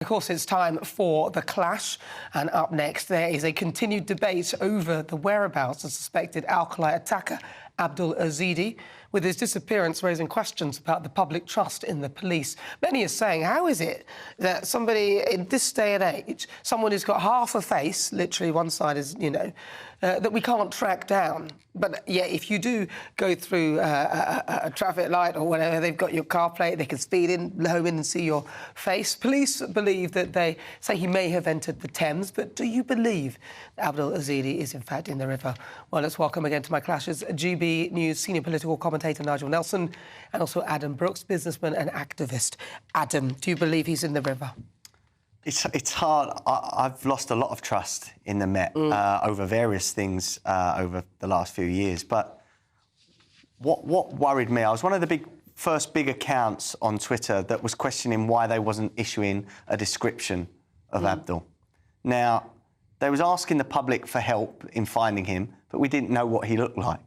Of course, it's time for The Clash, and up next there is a continued debate over the whereabouts of suspected alkali attacker Abdul Ezedi, with his disappearance raising questions about the public trust in the police. Many are saying, how is it that somebody in this day and age, someone who's got half a face, literally one side is, that we can't track down? But yeah, if you do go through a traffic light or whatever, they've got your car plate, they can speed in, home in and see your face. Police believe that they say he may have entered the Thames, but do you believe Abdul Ezedi is in fact in the river? Well, let's welcome again to my clashes GB News senior political commentator Nigel Nelson and also Adam Brooks, businessman and activist. Adam, do you believe he's in the river? It's hard. I've lost a lot of trust in the Met over various things over the last few years. But what worried me, I was one of the first big accounts on Twitter that was questioning why they wasn't issuing a description of Abdul. Now, they was asking the public for help in finding him, but we didn't know what he looked like.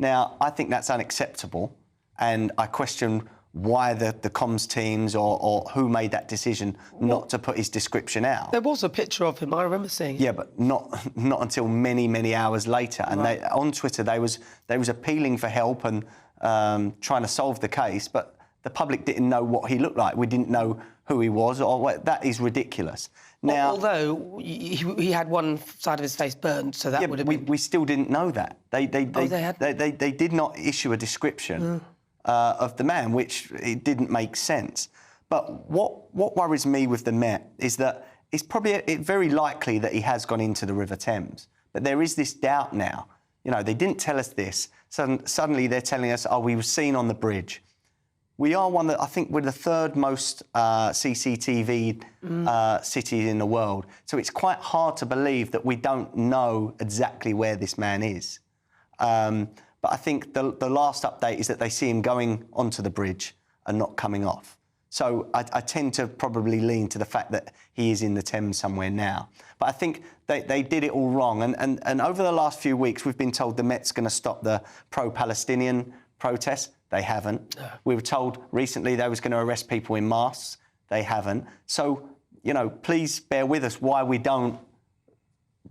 Now, I think that's unacceptable, and I question why the comms teams or who made that decision not to put his description out. There was a picture of him, I remember seeing it. Yeah, but not until many hours later. And right. On Twitter, they was appealing for help and trying to solve the case, but the public didn't know what he looked like. We didn't know who he was, or what. That is ridiculous. Now, although he had one side of his face burned, so that would have been... we still didn't know that. They did not issue a description of the man, which it didn't make sense. But what worries me with the Met is that it's very likely that he has gone into the River Thames. But there is this doubt now. You know, they didn't tell us this. Suddenly they're telling us, oh, we were seen on the bridge. We are I think we're the third most CCTV city in the world. So it's quite hard to believe that we don't know exactly where this man is. But I think the last update is that they see him going onto the bridge and not coming off. So I tend to probably lean to the fact that he is in the Thames somewhere now. But I think they did it all wrong. And over the last few weeks, we've been told the Met's going to stop the pro-Palestinian protests. They haven't. No. We were told recently they was going to arrest people in masks. They haven't. So, please bear with us why we don't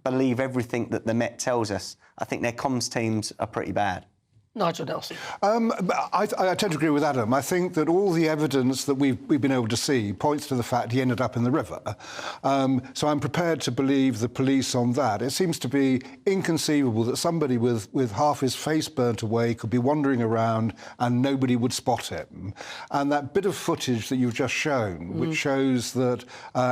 believe everything that the Met tells us. I think their comms teams are pretty bad. Nigel Nelson. I tend to agree with Adam. I think that all the evidence that we've been able to see points to the fact he ended up in the river. So I'm prepared to believe the police on that. It seems to be inconceivable that somebody with half his face burnt away could be wandering around and nobody would spot him. And that bit of footage that you've just shown, which shows that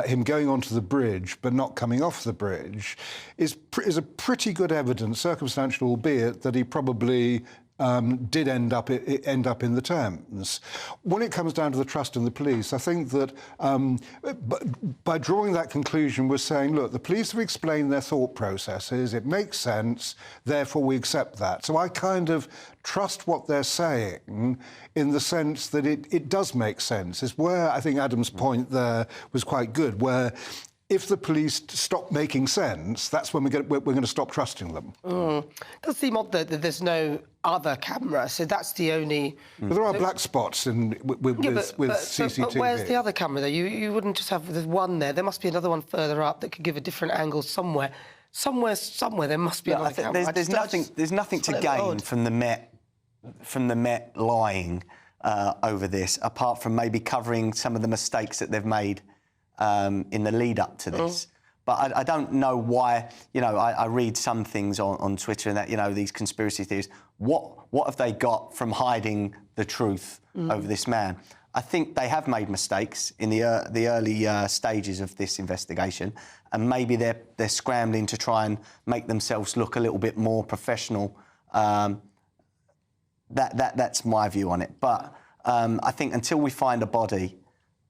him going onto the bridge but not coming off the bridge, is a pretty good evidence, circumstantial albeit, that he probably did end up in the Thames. When it comes down to the trust in the police, I think that by drawing that conclusion, we're saying, look, the police have explained their thought processes, it makes sense, therefore we accept that. So I kind of trust what they're saying in the sense that it does make sense. It's where I think Adam's point there was quite good, where if the police stop making sense, that's when we're going to stop trusting them. It does seem odd that there's no other camera, so that's the only... But there are black spots with CCTV. But where's the other camera, though? You wouldn't just have... There's one there. There must be another one further up that could give a different angle somewhere. Somewhere, there must be another camera. There's nothing to gain from the Met lying over this, apart from maybe covering some of the mistakes that they've made in the lead up to this. But I don't know why, I read some things on Twitter and that, these conspiracy theories. What have they got from hiding the truth over this man? I think they have made mistakes in the early stages of this investigation, and maybe they're scrambling to try and make themselves look a little bit more professional. That's my view on it. But I think until we find a body,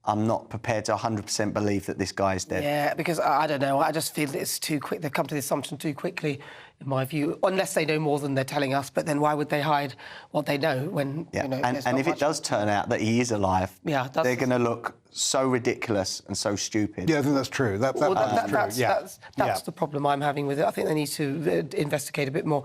I'm not prepared to 100% believe that this guy is dead. Yeah, because I don't know. I just feel it's too quick. They've come to the assumption too quickly, in my view, unless they know more than they're telling us. But then why would they hide what they know when, And if it does turn out that he is alive, they're going to look so ridiculous and so stupid. Yeah, I think that's true. That's true. That's the problem I'm having with it. I think they need to investigate a bit more.